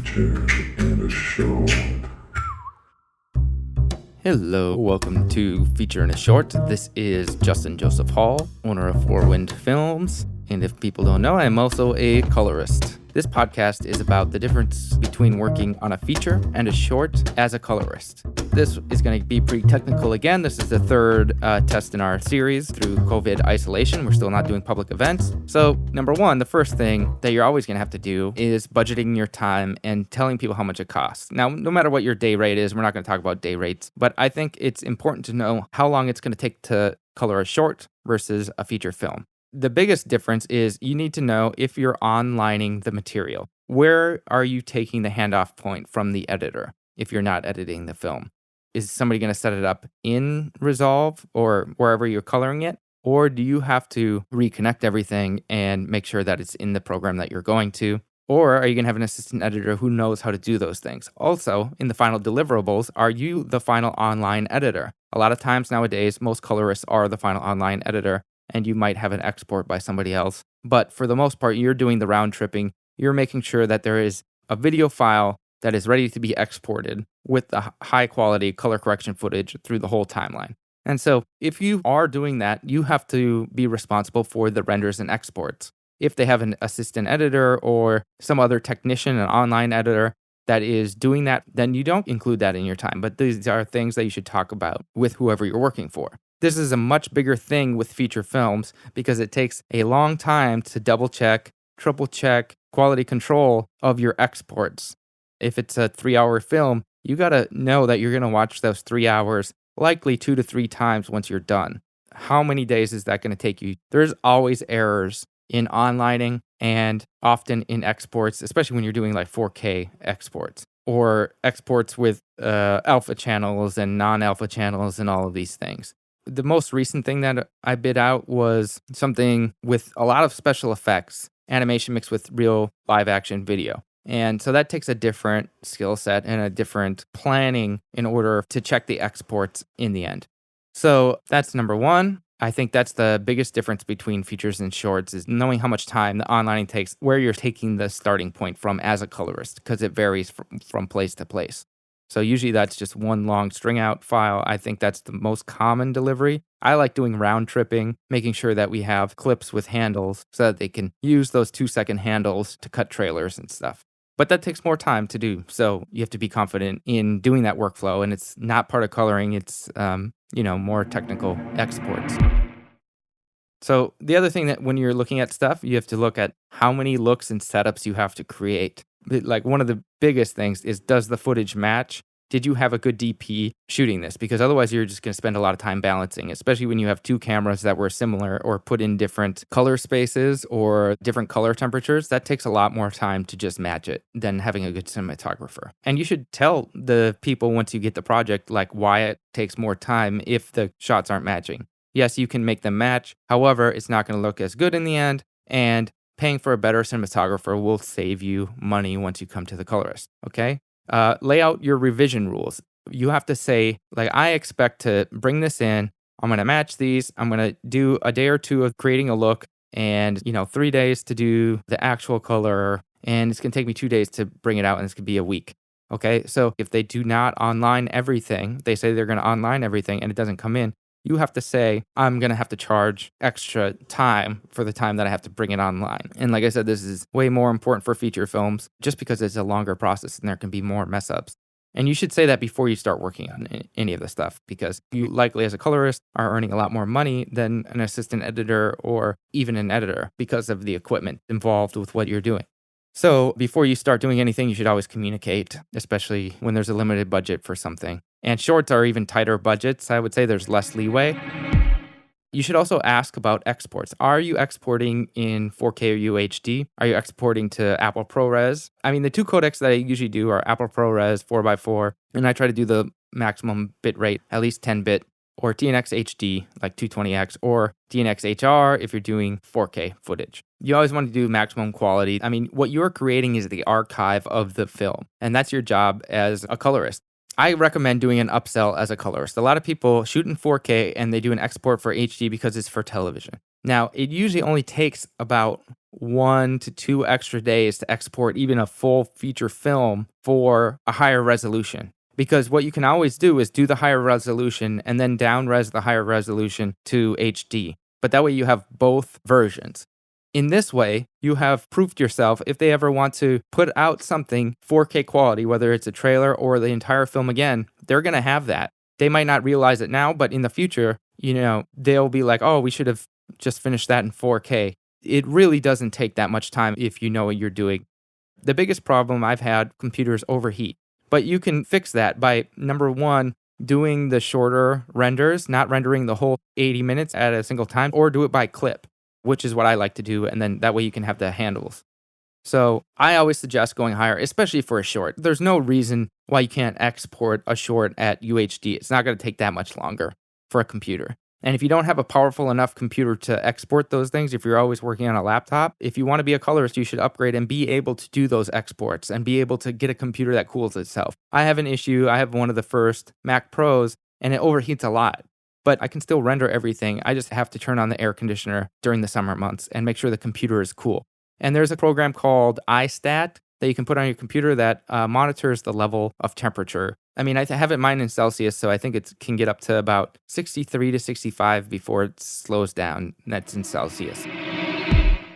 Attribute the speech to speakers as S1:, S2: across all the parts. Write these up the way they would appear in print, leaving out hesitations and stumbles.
S1: feature and a short.
S2: Hello, welcome to Feature and a Short. This is Justin Joseph Hall, owner of Fourwind Films. And if people don't know, I'm also a colorist. This podcast is about the difference between working on a feature and a short as a colorist. This is going to be pretty technical again. This is the third test in our series through COVID isolation. We're still not doing public events. So number one, the first thing that you're always going to have to do is budgeting your time and telling people how much it costs. Now, no matter what your day rate is, we're not going to talk about day rates, but I think it's important to know how long it's going to take to color a short versus a feature film. The biggest difference is you need to know if you're onlining the material. Where are you taking the handoff point from the editor if you're not editing the film? Is somebody going to set it up in Resolve or wherever you're coloring it? Or do you have to reconnect everything and make sure that it's in the program that you're going to? Or are you going to have an assistant editor who knows how to do those things? Also, in the final deliverables, are you the final online editor? A lot of times nowadays, most colorists are the final online editor, and you might have an export by somebody else. But for the most part, you're doing the round tripping. You're making sure that there is a video file that is ready to be exported with the high quality color correction footage through the whole timeline. And so if you are doing that, you have to be responsible for the renders and exports. If they have an assistant editor or some other technician, an online editor that is doing that, then you don't include that in your time. But these are things that you should talk about with whoever you're working for. This is a much bigger thing with feature films because it takes a long time to double check, triple check, quality control of your exports. If it's a 3-hour film, you got to know that you're going to watch those 3 hours likely 2 to 3 times once you're done. How many days is that going to take you? There's always errors in onlining and often in exports, especially when you're doing like 4K exports or exports with alpha channels and non-alpha channels and all of these things. The most recent thing that I bid out was something with a lot of special effects, animation mixed with real live action video. And so that takes a different skill set and a different planning in order to check the exports in the end. So that's number one. I think that's the biggest difference between features and shorts is knowing how much time the onlining takes, where you're taking the starting point from as a colorist, because it varies from place to place. So usually that's just one long string out file. I think that's the most common delivery. I like doing round tripping, making sure that we have clips with handles so that they can use those 2-second handles to cut trailers and stuff. But that takes more time to do. So you have to be confident in doing that workflow. And it's not part of coloring. It's, more technical exports. So the other thing that when you're looking at stuff, you have to look at how many looks and setups you have to create. Like one of the biggest things is, does the footage match? Did you have a good DP shooting this? Because otherwise you're just going to spend a lot of time balancing, especially when you have 2 cameras that were similar or put in different color spaces or different color temperatures. That takes a lot more time to just match it than having a good cinematographer. And you should tell the people once you get the project, like why it takes more time if the shots aren't matching. Yes, you can make them match. However, it's not going to look as good in the end. And paying for a better cinematographer will save you money once you come to the colorist, okay? Lay out your revision rules. You have to say, like, I expect to bring this in. I'm going to match these. I'm going to do a day or 2 of creating a look and, 3 days to do the actual color. And it's going to take me 2 days to bring it out, and it's going to be a week. Okay, so if they do not online everything, they say they're going to online everything and it doesn't come in, you have to say, I'm going to have to charge extra time for the time that I have to bring it online. And like I said, this is way more important for feature films just because it's a longer process and there can be more mess ups. And you should say that before you start working on any of this stuff, because you likely as a colorist are earning a lot more money than an assistant editor or even an editor because of the equipment involved with what you're doing. So before you start doing anything, you should always communicate, especially when there's a limited budget for something. And shorts are even tighter budgets. I would say there's less leeway. You should also ask about exports. Are you exporting in 4K or UHD? Are you exporting to Apple ProRes? I mean, the 2 codecs that I usually do are Apple ProRes 4x4, and I try to do the maximum bit rate, at least 10-bit, or TNX HD, like 220x, or TNX HR if you're doing 4K footage. You always want to do maximum quality. I mean, what you're creating is the archive of the film, and that's your job as a colorist. I recommend doing an upsell as a colorist. A lot of people shoot in 4K and they do an export for HD because it's for television. Now, it usually only takes about 1 to 2 extra days to export even a full feature film for a higher resolution. Because what you can always do is do the higher resolution and then down-res the higher resolution to HD. But that way you have both versions. In this way, you have proved yourself if they ever want to put out something 4K quality, whether it's a trailer or the entire film again, they're going to have that. They might not realize it now, but in the future, they'll be like, oh, we should have just finished that in 4K. It really doesn't take that much time if you know what you're doing. The biggest problem I've had, computers overheat. But you can fix that by, number one, doing the shorter renders, not rendering the whole 80 minutes at a single time, or do it by clip, which is what I like to do, and then that way you can have the handles. So I always suggest going higher, especially for a short. There's no reason why you can't export a short at UHD. It's not going to take that much longer for a computer. And if you don't have a powerful enough computer to export those things, if you're always working on a laptop, if you want to be a colorist, you should upgrade and be able to do those exports and be able to get a computer that cools itself. I have an issue. I have one of the first Mac Pros, and it overheats a lot. But I can still render everything. I just have to turn on the air conditioner during the summer months and make sure the computer is cool. And there's a program called iStat that you can put on your computer that monitors the level of temperature. I mean, I have it mine in Celsius, so I think it can get up to about 63 to 65 before it slows down. That's in Celsius.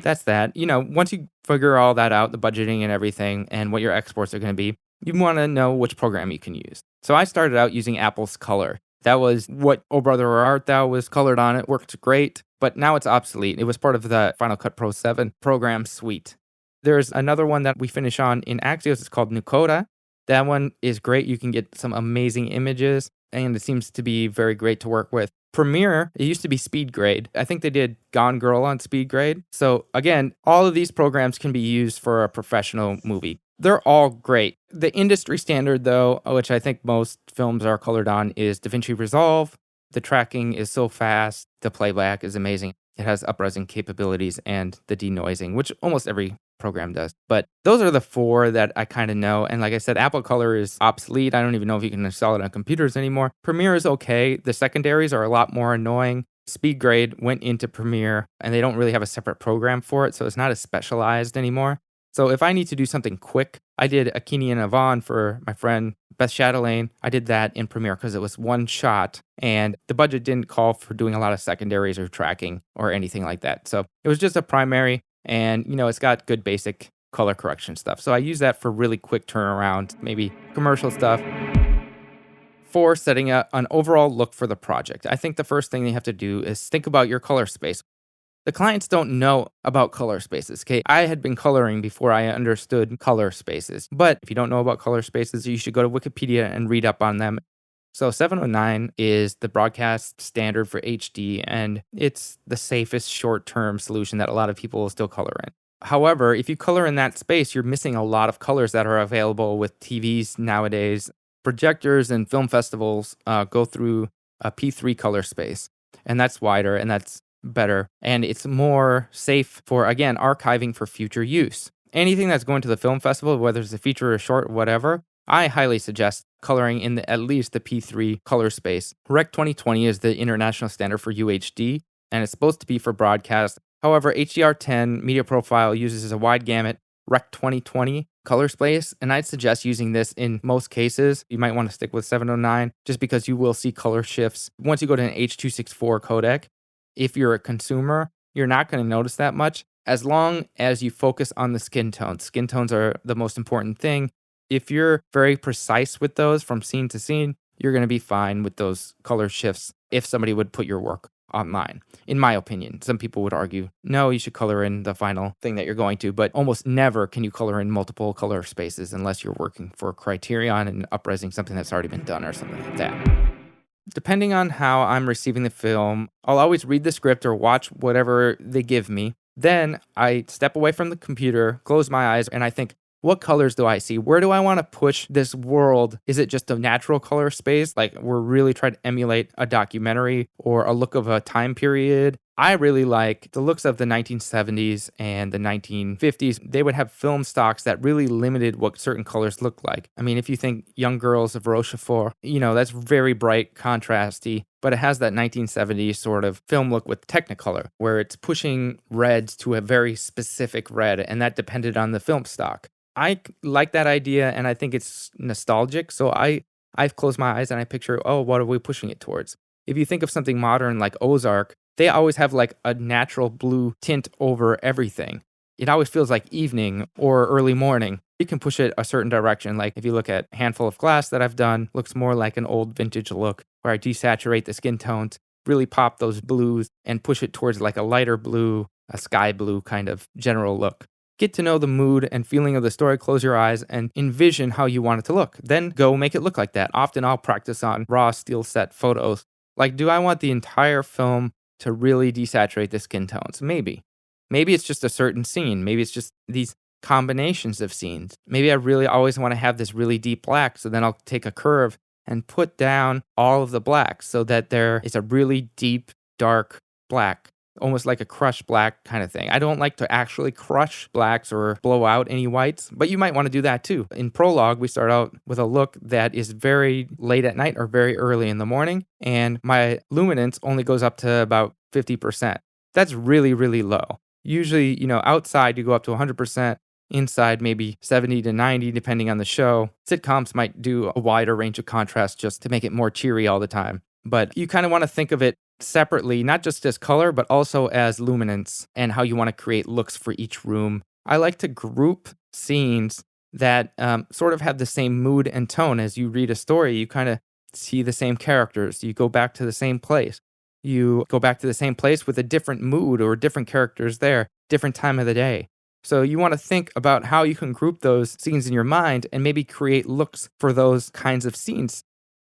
S2: That's that. Once you figure all that out, the budgeting and everything, and what your exports are going to be, you want to know which program you can use. So I started out using Apple's Color. That was what Oh Brother Where Art Thou was colored on. It worked great, but now it's obsolete. It was part of the Final Cut Pro 7 program suite. There's another one that we finish on in Axios. It's called Nucoda. That one is great. You can get some amazing images, and it seems to be very great to work with. Premiere, it used to be Speed Grade. I think they did Gone Girl on Speed Grade. So again, all of these programs can be used for a professional movie. They're all great. The industry standard, though, which I think most films are colored on, is DaVinci Resolve. The tracking is so fast. The playback is amazing. It has upresing capabilities and the denoising, which almost every program does. But those are the four that I kind of know. And like I said, Apple Color is obsolete. I don't even know if you can install it on computers anymore. Premiere is okay. The secondaries are a lot more annoying. Speed Grade went into Premiere, and they don't really have a separate program for it, so it's not as specialized anymore. So if I need to do something quick, I did Akini and Avon for my friend Beth Chatelaine. I did that in Premiere because it was one shot, and the budget didn't call for doing a lot of secondaries or tracking or anything like that. So it was just a primary, and it's got good basic color correction stuff. So I use that for really quick turnaround, maybe commercial stuff. For setting an overall look for the project, I think the first thing you have to do is think about your color space. The clients don't know about color spaces, okay? I had been coloring before I understood color spaces. But if you don't know about color spaces, you should go to Wikipedia and read up on them. So 709 is the broadcast standard for HD, and it's the safest short-term solution that a lot of people will still color in. However, if you color in that space, you're missing a lot of colors that are available with TVs nowadays. Projectors and film festivals go through a P3 color space, and that's wider, and that's better, and it's more safe for, again, archiving for future use. Anything that's going to the film festival, whether it's a feature or a short, whatever, I highly suggest coloring in at least the P3 color space. Rec 2020 is the international standard for UHD, and it's supposed to be for broadcast. However, HDR10 Media Profile uses a wide gamut Rec 2020 color space, and I'd suggest using this in most cases. You might want to stick with 709 just because you will see color shifts once you go to an H.264 codec. If you're a consumer, you're not going to notice that much as long as you focus on the skin tones. Skin tones are the most important thing. If you're very precise with those from scene to scene, you're going to be fine with those color shifts if somebody would put your work online, in my opinion. Some people would argue, no, you should color in the final thing that you're going to, but almost never can you color in multiple color spaces unless you're working for Criterion and upresing something that's already been done or something like that. Depending on how I'm receiving the film, I'll always read the script or watch whatever they give me. Then I step away from the computer, close my eyes, and I think, what colors do I see? Where do I want to push this world? Is it just a natural color space? Like we're really trying to emulate a documentary or a look of a time period? I really like the looks of the 1970s and the 1950s. They would have film stocks that really limited what certain colors look like. I mean, if you think Young Girls of Rochefort, that's very bright, contrasty, but it has that 1970s sort of film look with Technicolor, where it's pushing reds to a very specific red, and that depended on the film stock. I like that idea, and I think it's nostalgic, so I've closed my eyes and I picture, what are we pushing it towards? If you think of something modern like Ozark, they always have like a natural blue tint over everything. It always feels like evening or early morning. You can push it a certain direction. Like if you look at Handful of Glass that I've done, looks more like an old vintage look where I desaturate the skin tones, really pop those blues and push it towards like a lighter blue, a sky blue kind of general look. Get to know the mood and feeling of the story, close your eyes, and envision how you want it to look. Then go make it look like that. Often I'll practice on raw steel set photos. Like, do I want the entire film to really desaturate the skin tones? Maybe. Maybe it's just a certain scene. Maybe it's just these combinations of scenes. Maybe I really always want to have this really deep black, so then I'll take a curve and put down all of the blacks so that there is a really deep, dark black, almost like a crushed black kind of thing. I don't like to actually crush blacks or blow out any whites, but you might want to do that too. In Prologue, we start out with a look that is very late at night or very early in the morning, and my luminance only goes up to about 50%. That's really, really low. Usually, outside you go up to 100%, inside maybe 70 to 90, depending on the show. Sitcoms might do a wider range of contrast just to make it more cheery all the time. But you kind of want to think of it separately, not just as color, but also as luminance and how you want to create looks for each room. I like to group scenes that sort of have the same mood and tone. As you read a story, you kind of see the same characters. You go back to the same place. You go back to the same place with a different mood or different characters there, different time of the day. So you want to think about how you can group those scenes in your mind and maybe create looks for those kinds of scenes.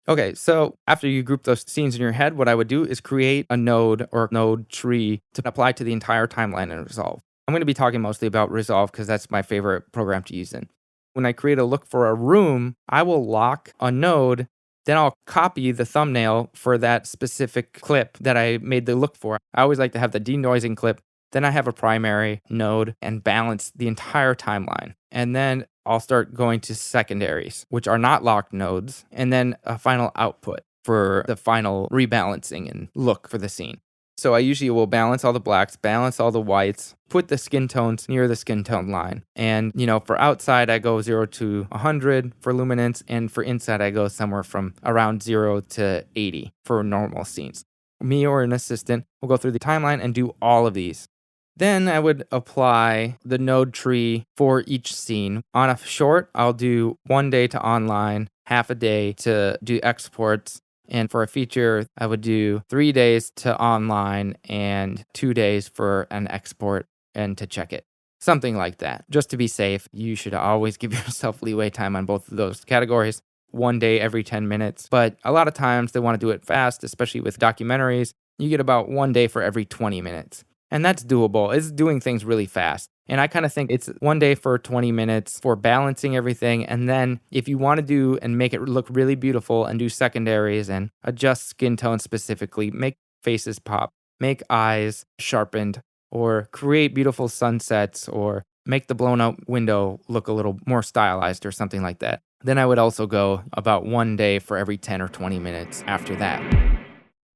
S2: Okay, so after you group those scenes in your head, what I would do is create a node or node tree to apply to the entire timeline in Resolve. I'm going to be talking mostly about Resolve because that's my favorite program to use in. When I create a look for a room, I will lock a node, then I'll copy the thumbnail for that specific clip that I made the look for. I always like to have the denoising clip. Then I have a primary node and balance the entire timeline. And then I'll start going to secondaries, which are not locked nodes, and then a final output for the final rebalancing and look for the scene. So I usually will balance all the blacks, balance all the whites, put the skin tones near the skin tone line. And, for outside, I go 0 to 100 for luminance, and for inside, I go somewhere from around 0 to 80 for normal scenes. Me or an assistant will go through the timeline and do all of these. Then I would apply the node tree for each scene. On a short, I'll do 1 day to online, half a day to do exports. And for a feature, I would do 3 days to online and 2 days for an export and to check it. Something like that. Just to be safe, you should always give yourself leeway time on both of those categories. 1 day every 10 minutes. But a lot of times they want to do it fast, especially with documentaries. You get about 1 day for every 20 minutes. And that's doable. It's doing things really fast. And I kind of think it's 1 day for 20 minutes for balancing everything. And then if you want to do and make it look really beautiful and do secondaries and adjust skin tone specifically, make faces pop, make eyes sharpened, or create beautiful sunsets, or make the blown out window look a little more stylized or something like that. Then I would also go about 1 day for every 10 or 20 minutes after that.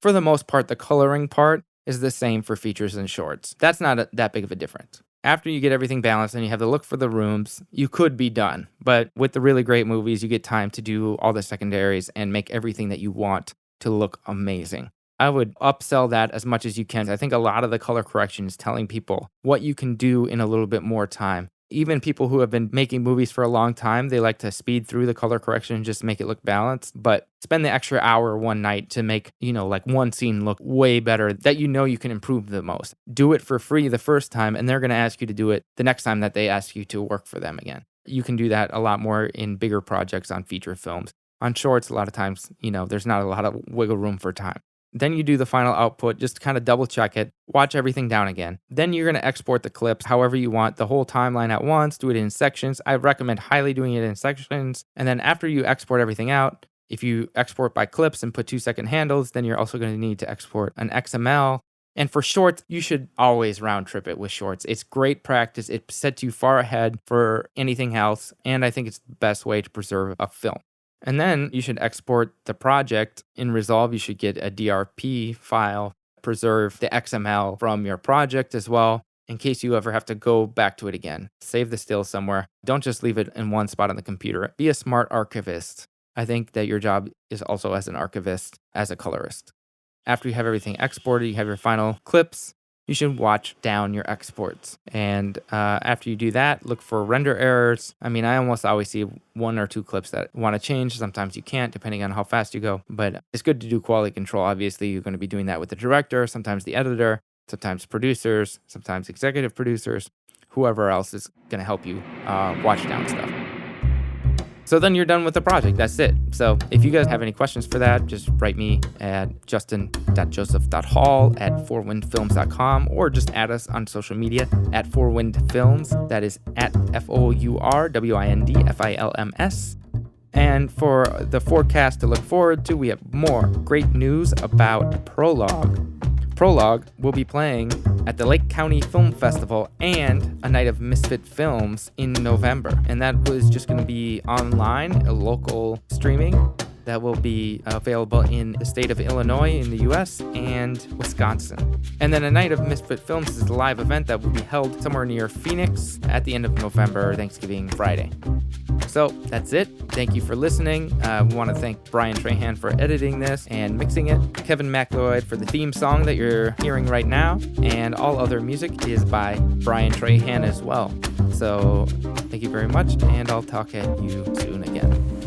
S2: For the most part, the coloring part is the same for features and shorts. That's not that big of a difference. After you get everything balanced and you have the look for the rooms, you could be done. But with the really great movies, you get time to do all the secondaries and make everything that you want to look amazing. I would upsell that as much as you can. I think a lot of the color correction is telling people what you can do in a little bit more time. Even people who have been making movies for a long time, they like to speed through the color correction and just make it look balanced. But spend the extra hour one night to make, like one scene look way better that you can improve the most. Do it for free the first time, and they're going to ask you to do it the next time that they ask you to work for them again. You can do that a lot more in bigger projects on feature films. On shorts, a lot of times, there's not a lot of wiggle room for time. Then you do the final output, just kind of double check it, watch everything down again. Then you're going to export the clips however you want, the whole timeline at once, do it in sections. I recommend highly doing it in sections. And then after you export everything out, if you export by clips and put 2-second handles, then you're also going to need to export an XML And for shorts, you should always round trip it with shorts. It's great practice. It sets you far ahead for anything else. And I think it's the best way to preserve a film. And then you should export the project. In Resolve, you should get a DRP file, preserve the XML from your project as well, in case you ever have to go back to it again. Save the still somewhere. Don't just leave it in one spot on the computer. Be a smart archivist. I think that your job is also as an archivist, as a colorist. After you have everything exported, you have your final clips, you should watch down your exports. And after you do that, look for render errors. I mean, I almost always see 1 or 2 clips that want to change. Sometimes you can't, depending on how fast you go. But it's good to do quality control. Obviously, you're going to be doing that with the director, sometimes the editor, sometimes producers, sometimes executive producers, whoever else is going to help you watch down stuff. So then you're done with the project. That's it. So if you guys have any questions for that, just write me at justin.joseph.hall@fourwindfilms.com or just add us on social media at Fourwind Films. That is at FOURWINDFILMS. And for the forecast to look forward to, we have more great news about Prologue. Prologue will be playing at the Lake County Film Festival and a night of Misfit Films in November. And that was just going to be online, a local streaming that will be available in the state of Illinois in the US and Wisconsin. And then a night of Misfit Films is a live event that will be held somewhere near Phoenix at the end of November, Thanksgiving Friday. So that's it. Thank you for listening. We want to thank Brian Trahan for editing this and mixing it, Kevin MacLeod for the theme song that you're hearing right now, and all other music is by Brian Trahan as well. So thank you very much, and I'll talk at you soon again.